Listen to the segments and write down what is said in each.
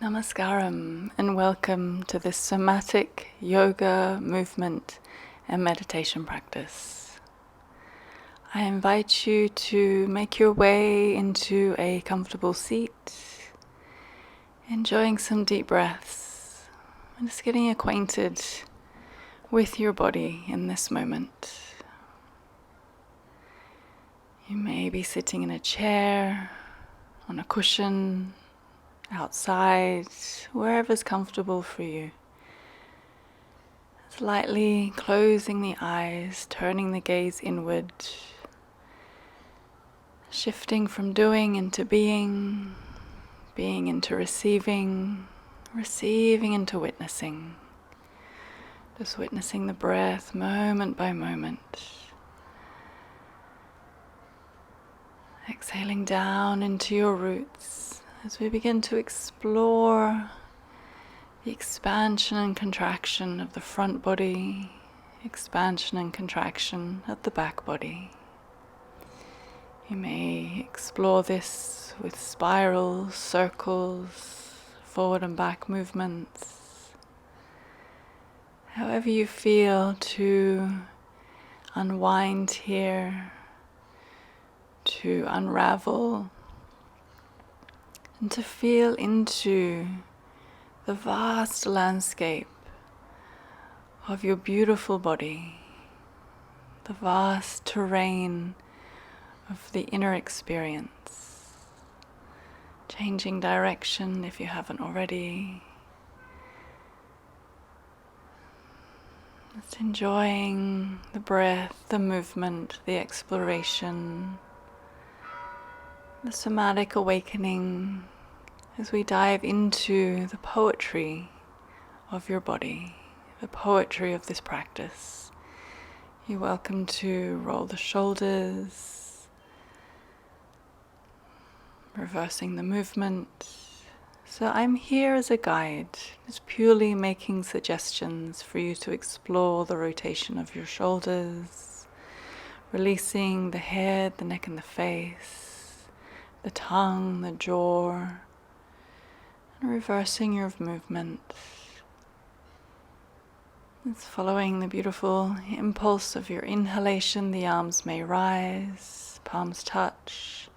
Namaskaram and welcome to this somatic yoga, movement and meditation practice. I invite you to make your way into a comfortable seat, enjoying some deep breaths and just getting acquainted with your body in this moment. You may be sitting in a chair, on a cushion, outside, wherever's comfortable for you. Slightly closing the eyes, turning the gaze inward, shifting from doing into being, being into receiving, receiving into witnessing. Just witnessing the breath moment by moment. Exhaling down into your roots as we begin to explore the expansion and contraction of the front body, expansion and contraction of the back body. You may explore this with spirals, circles, forward and back movements. However you feel to unwind here, to unravel, and to feel into the vast landscape of your beautiful body, the vast terrain of the inner experience, changing direction if you haven't already, just enjoying the breath, the movement, the exploration, the somatic awakening as we dive into the poetry of your body, the poetry of this practice. You're welcome to roll the shoulders, reversing the movement. So I'm here as a guide, just purely making suggestions for you to explore the rotation of your shoulders, releasing the head, the neck and the face, the tongue, the jaw, and reversing your movement. It's following the beautiful impulse of your inhalation. The arms may rise, palms touch,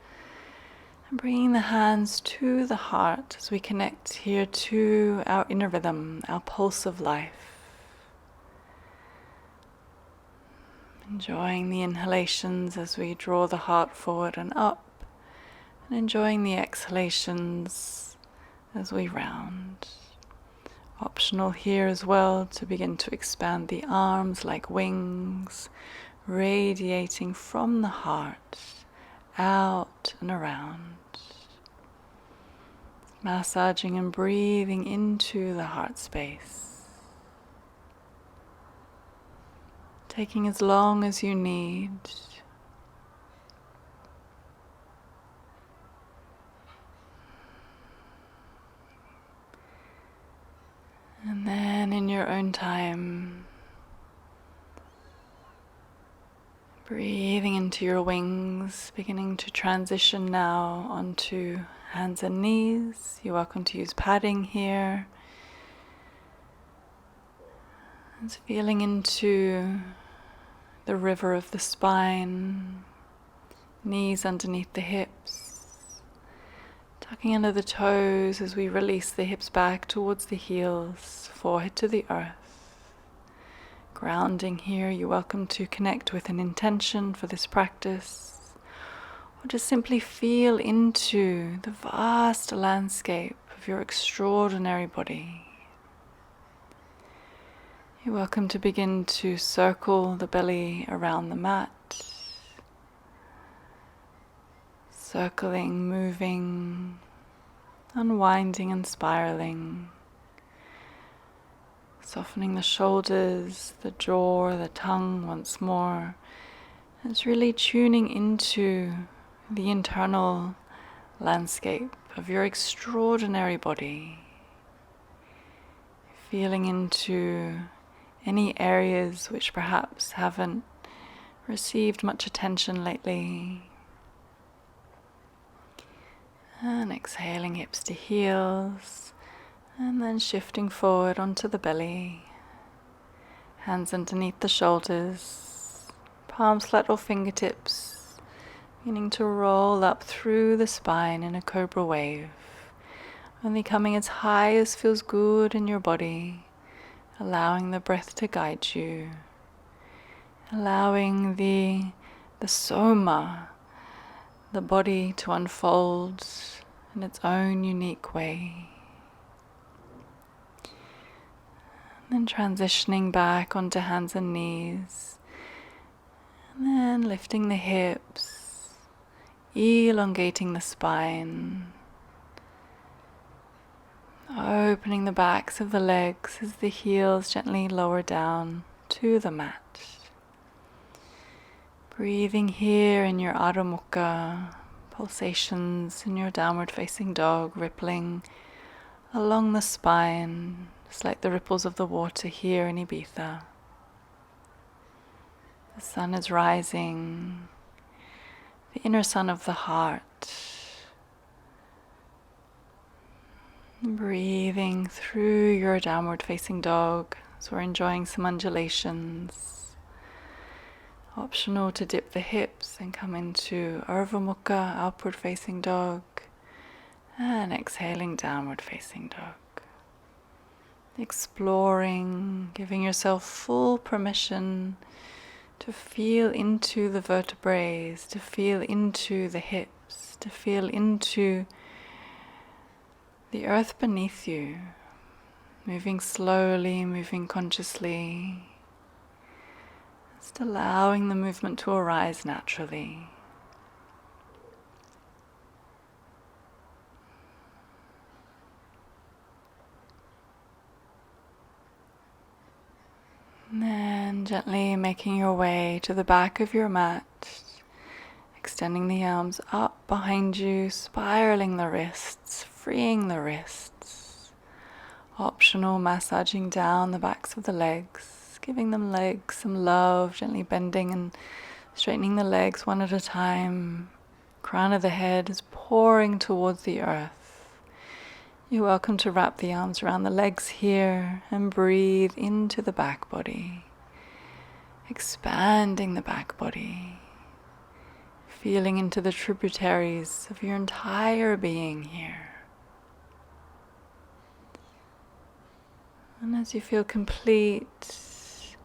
and bringing the hands to the heart as we connect here to our inner rhythm, our pulse of life. Enjoying the inhalations as we draw the heart forward and up, and enjoying the exhalations as we round. Optional here as well to begin to expand the arms like wings, radiating from the heart out and around. Massaging and breathing into the heart space. Taking as long as you need. And then in your own time, breathing into your wings, beginning to transition now onto hands and knees. You're welcome to use padding here. And feeling into the river of the spine, knees underneath the hips. Tucking under the toes as we release the hips back towards the heels, forehead to the earth. Grounding here, you're welcome to connect with an intention for this practice, or just simply feel into the vast landscape of your extraordinary body. You're welcome to begin to circle the belly around the mat. Circling, moving, unwinding and spiraling. Softening the shoulders, the jaw, the tongue once more. It's really tuning into the internal landscape of your extraordinary body. Feeling into any areas which perhaps haven't received much attention lately. And exhaling hips to heels, And then shifting forward onto the belly, hands underneath the shoulders, palms flat or fingertips, meaning to roll up through the spine in a cobra wave, only coming as high as feels good in your body, allowing the breath to guide you, allowing the soma, the body, to unfold in its own unique way. And then transitioning back onto hands and knees, and then lifting the hips, elongating the spine, opening the backs of the legs as the heels gently lower down to the mat. Breathing here in your Adho Mukha, pulsations in your downward facing dog rippling along the spine, just like the ripples of the water here in Ibiza. The sun is rising, the inner sun of the heart. Breathing through your downward facing dog, so we're enjoying some undulations. Optional to dip the hips and come into Urdhva Mukha, upward facing dog, and exhaling, downward facing dog. Exploring, giving yourself full permission to feel into the vertebrae, to feel into the hips, to feel into the earth beneath you, moving slowly, moving consciously, just allowing the movement to arise naturally. And then gently making your way to the back of your mat, extending the arms up behind you, spiraling the wrists, freeing the wrists. Optional, massaging down the backs of the legs, giving them legs some love, gently bending and straightening the legs one at a time. Crown of the head is pouring towards the earth. You're welcome to wrap the arms around the legs here and breathe into the back body, expanding the back body, feeling into the tributaries of your entire being here. And as you feel complete,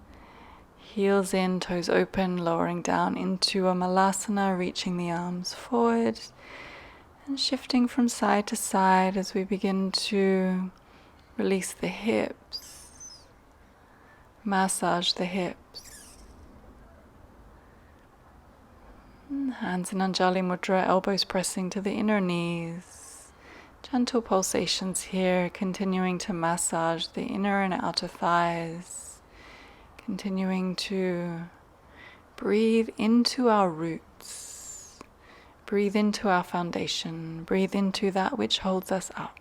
heels in, toes open, lowering down into a malasana, reaching the arms forward and shifting from side to side as we begin to release the hips, massage the hips. And hands in Anjali Mudra, elbows pressing to the inner knees. Gentle pulsations here, continuing to massage the inner and outer thighs, continuing to breathe into our roots. Breathe into our foundation, breathe into that which holds us up.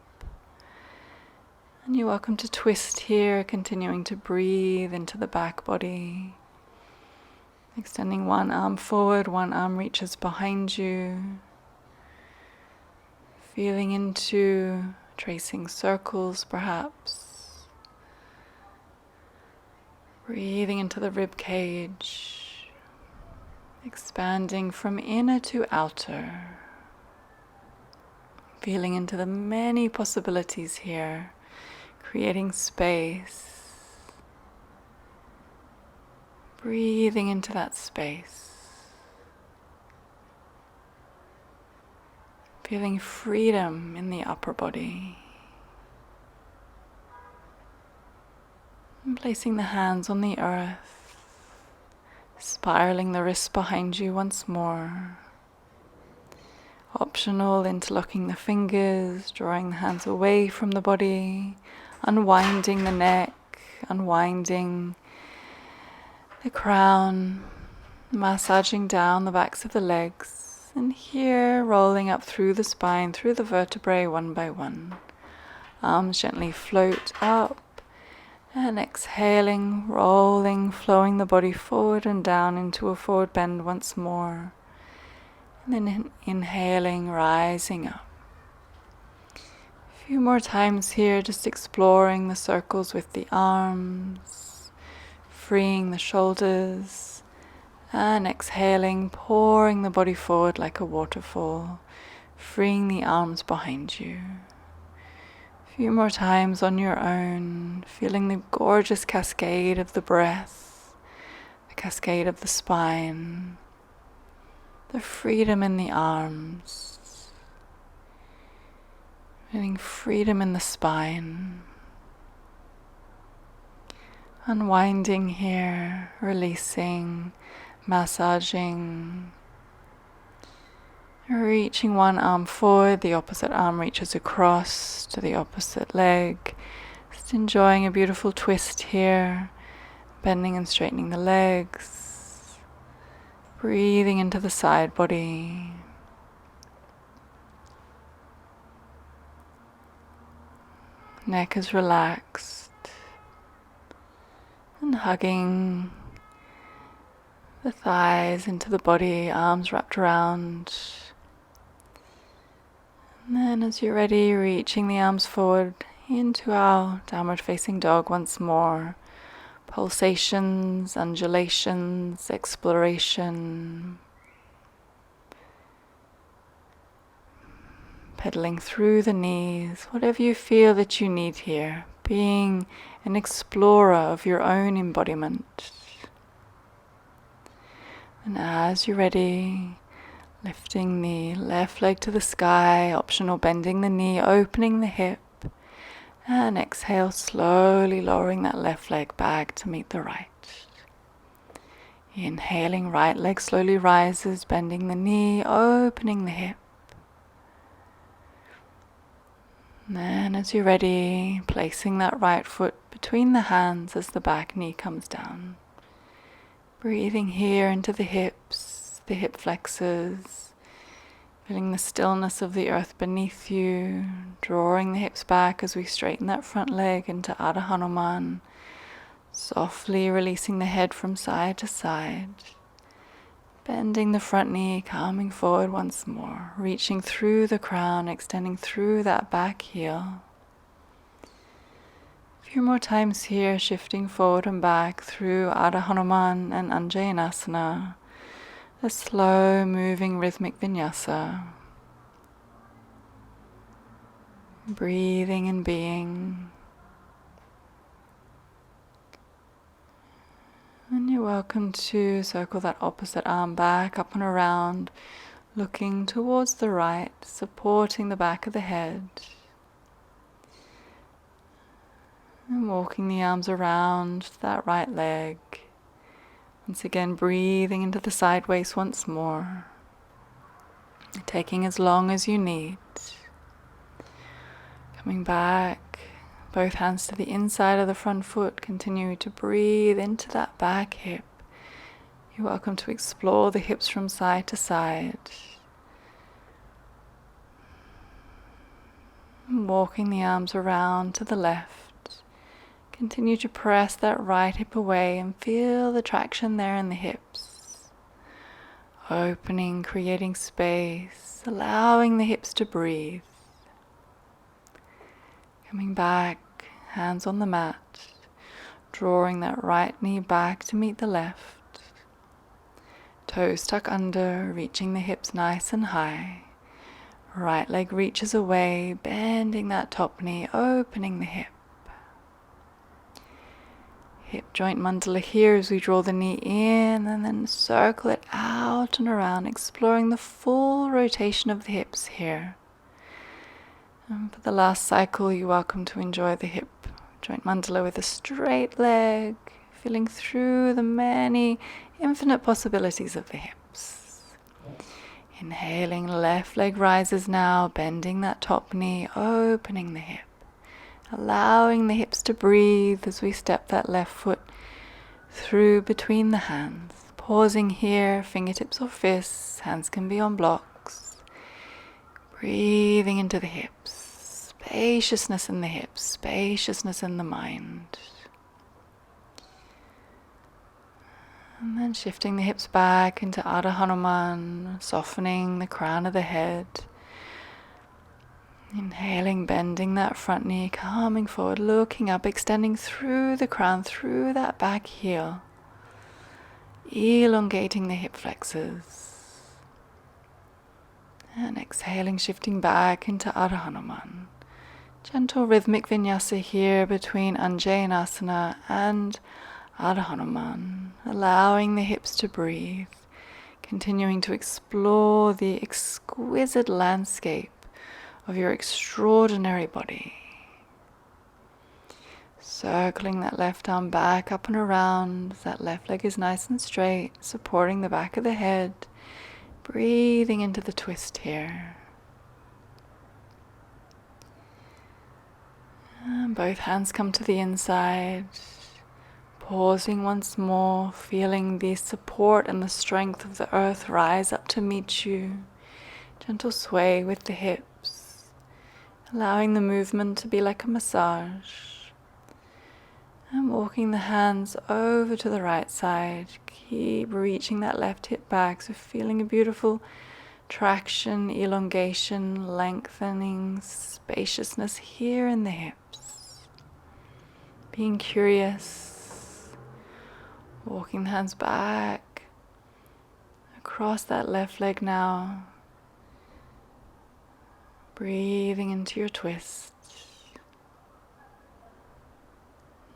And you're welcome to twist here, continuing to breathe into the back body. Extending one arm forward, one arm reaches behind you. Feeling into tracing circles perhaps. Breathing into the rib cage. Expanding from inner to outer, feeling into the many possibilities here, creating space, breathing into that space, feeling freedom in the upper body, and placing the hands on the earth, spiraling the wrists behind you once more. Optional, interlocking the fingers, drawing the hands away from the body, unwinding the neck, unwinding the crown, massaging down the backs of the legs, and here rolling up through the spine, through the vertebrae one by one. Arms gently float up. And exhaling, rolling, flowing the body forward and down into a forward bend once more. And then inhaling, rising up. few more times here, just exploring the circles with the arms, freeing the shoulders, and exhaling, pouring the body forward like a waterfall, freeing the arms behind you. A few more times on your own, feeling the gorgeous cascade of the breath, the cascade of the spine, the freedom in the arms, feeling freedom in the spine. Unwinding here, releasing, massaging, reaching one arm forward, the opposite arm reaches across to the opposite leg. Just enjoying a beautiful twist here, bending and straightening the legs, breathing into the side body. Neck is relaxed. And hugging the thighs into the body, arms wrapped around. And then as you're ready, reaching the arms forward into our downward facing dog once more. Pulsations, undulations, exploration. Pedaling through the knees, whatever you feel that you need here. Being an explorer of your own embodiment. And as you're ready, lifting the left leg to the sky, optional bending the knee, opening the hip, and exhale, slowly lowering that left leg back to meet the right. Inhaling, right leg slowly rises, bending the knee, opening the hip. And then as you're ready, placing that right foot between the hands as the back knee comes down. Breathing here into the hips, the hip flexors, feeling the stillness of the earth beneath you, drawing the hips back as we straighten that front leg into Adho Hanuman, softly releasing the head from side to side. Bending the front knee, coming forward once more, reaching through the crown, extending through that back heel. A few more times here, shifting forward and back through Adho Hanuman and Anjayanasana, a slow moving rhythmic vinyasa. Breathing and being. And you're welcome to circle that opposite arm back up and around, looking towards the right, supporting the back of the head. And walking the arms around that right leg. Once again, breathing into the side waist once more. Taking as long as you need. Coming back. Both hands to the inside of the front foot, continue to breathe into that back hip. You're welcome to explore the hips from side to side. And walking the arms around to the left. Continue to press that right hip away and feel the traction there in the hips. Opening, creating space, allowing the hips to breathe. Coming back, hands on the mat, drawing that right knee back to meet the left. Toes tuck under, reaching the hips nice and high. Right leg reaches away, bending that top knee, opening the hip. Hip joint mandala here as we draw the knee in and then circle it out and around, exploring the full rotation of the hips here. And for the last cycle, you're welcome to enjoy the hip joint mandala with a straight leg, feeling through the many infinite possibilities of the hips. Inhaling, left leg rises now, bending that top knee, opening the hip. Allowing the hips to breathe as we step that left foot through between the hands. Pausing here, fingertips or fists, hands can be on blocks. Breathing into the hips. Spaciousness in the hips, spaciousness in the mind. And then shifting the hips back into Adho Hanuman, softening the crown of the head. Inhaling, bending that front knee, coming forward, looking up, extending through the crown, through that back heel, elongating the hip flexors. And exhaling, shifting back into Ardha Hanuman. Gentle rhythmic vinyasa here between Anjayanasana and Ardha Hanuman, allowing the hips to breathe, continuing to explore the exquisite landscape of your extraordinary body. Circling that left arm back up and around, that left leg is nice and straight, supporting the back of the head, breathing into the twist here. And both hands come to the inside, pausing once more, feeling the support and the strength of the earth rise up to meet you. Gentle sway with the hips, allowing the movement to be like a massage. And walking the hands over to the right side, keep reaching that left hip back, so feeling a beautiful traction, elongation, lengthening, spaciousness here in the hips. Being curious, walking the hands back, across that left leg now, breathing into your twist.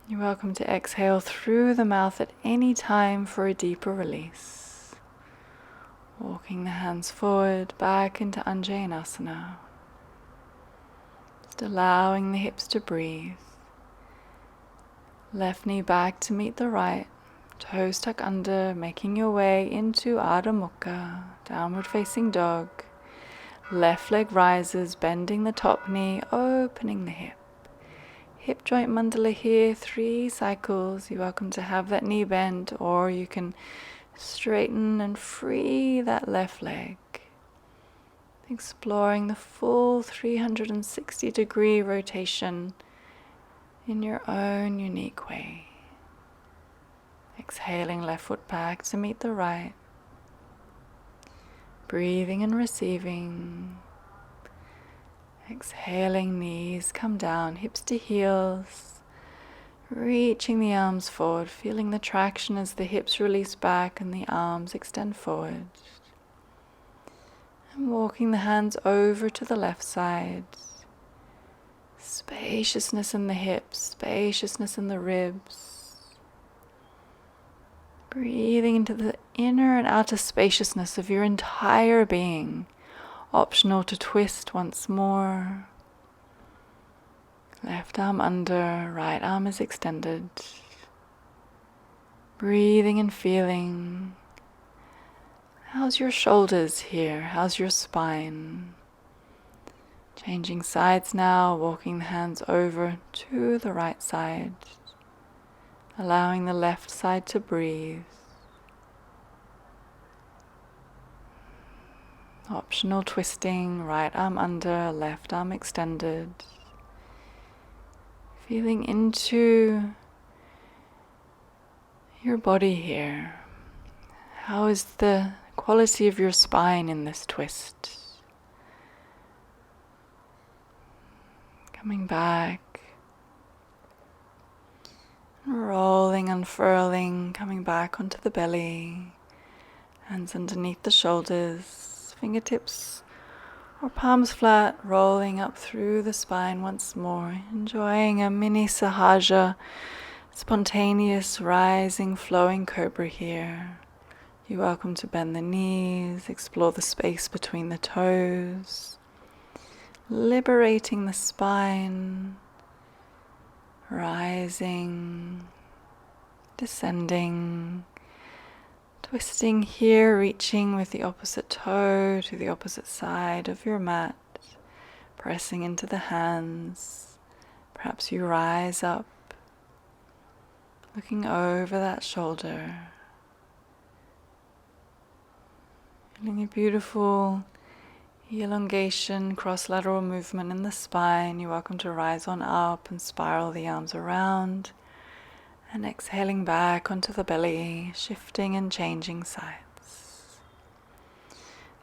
You're welcome to exhale through the mouth at any time for a deeper release. Walking the hands forward, back into Anjayanasana. Just allowing the hips to breathe. Left knee back to meet the right. Toes tuck under, making your way into Ardha Mukha, downward facing dog. Left leg rises, bending the top knee, opening the hip. Hip joint mandala here, 3 cycles. You're welcome to have that knee bent, or you can straighten and free that left leg. Exploring the full 360-degree rotation in your own unique way. Exhaling, left foot back to meet the right. Breathing and receiving. Exhaling, knees come down, hips to heels. Reaching the arms forward, feeling the traction as the hips release back and the arms extend forward. And walking the hands over to the left side. Spaciousness in the hips, spaciousness in the ribs. Breathing into the inner and outer spaciousness of your entire being. Optional to twist once more. Left arm under, right arm is extended. Breathing and feeling. How's your shoulders here? How's your spine? Changing sides now, walking the hands over to the right side. Allowing the left side to breathe. Optional twisting, right arm under, left arm extended. Feeling into your body here. How is the quality of your spine in this twist? Coming back. Rolling, unfurling, coming back onto the belly. Hands underneath the shoulders. Fingertips or palms flat, rolling up through the spine once more, enjoying a mini sahaja, spontaneous rising, flowing cobra here. You're welcome to bend the knees, explore the space between the toes, liberating the spine, rising, descending, twisting here, reaching with the opposite toe to the opposite side of your mat, pressing into the hands. Perhaps you rise up, looking over that shoulder, feeling a beautiful elongation, cross-lateral movement in the spine. You're welcome to rise on up and spiral the arms around. And exhaling back onto the belly, shifting and changing sides.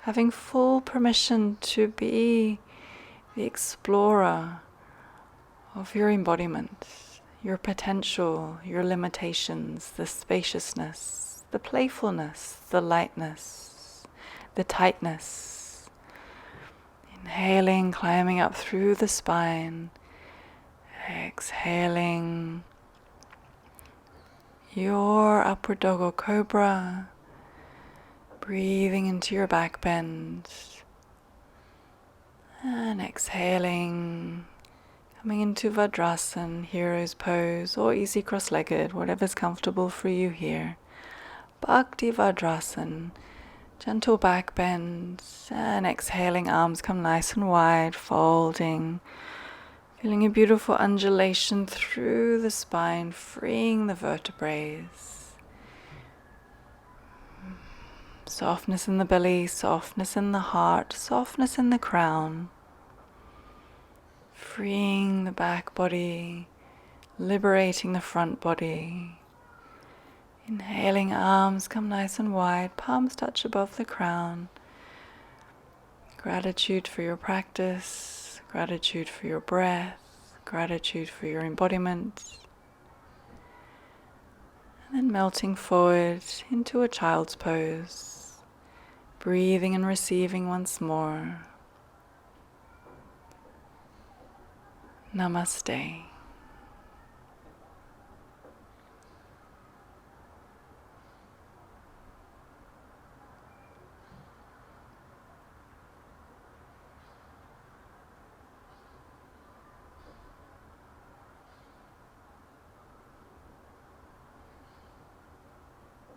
Having full permission to be the explorer of your embodiment, your potential, your limitations, the spaciousness, the playfulness, the lightness, the tightness. Inhaling, climbing up through the spine. Exhaling, your upward dog or cobra. Breathing into your back bend. And exhaling, coming into Vajrasan, hero's pose, or easy cross-legged, whatever's comfortable for you here. Bhakti Vajrasan, gentle back bend, and exhaling, arms come nice and wide, folding. Feeling a beautiful undulation through the spine, freeing the vertebrae. Softness in the belly, softness in the heart, softness in the crown. Freeing the back body, liberating the front body. Inhaling, arms come nice and wide, palms touch above the crown. Gratitude for your practice, gratitude for your breath, gratitude for your embodiment. And then melting forward into a child's pose, breathing and receiving once more. Namaste.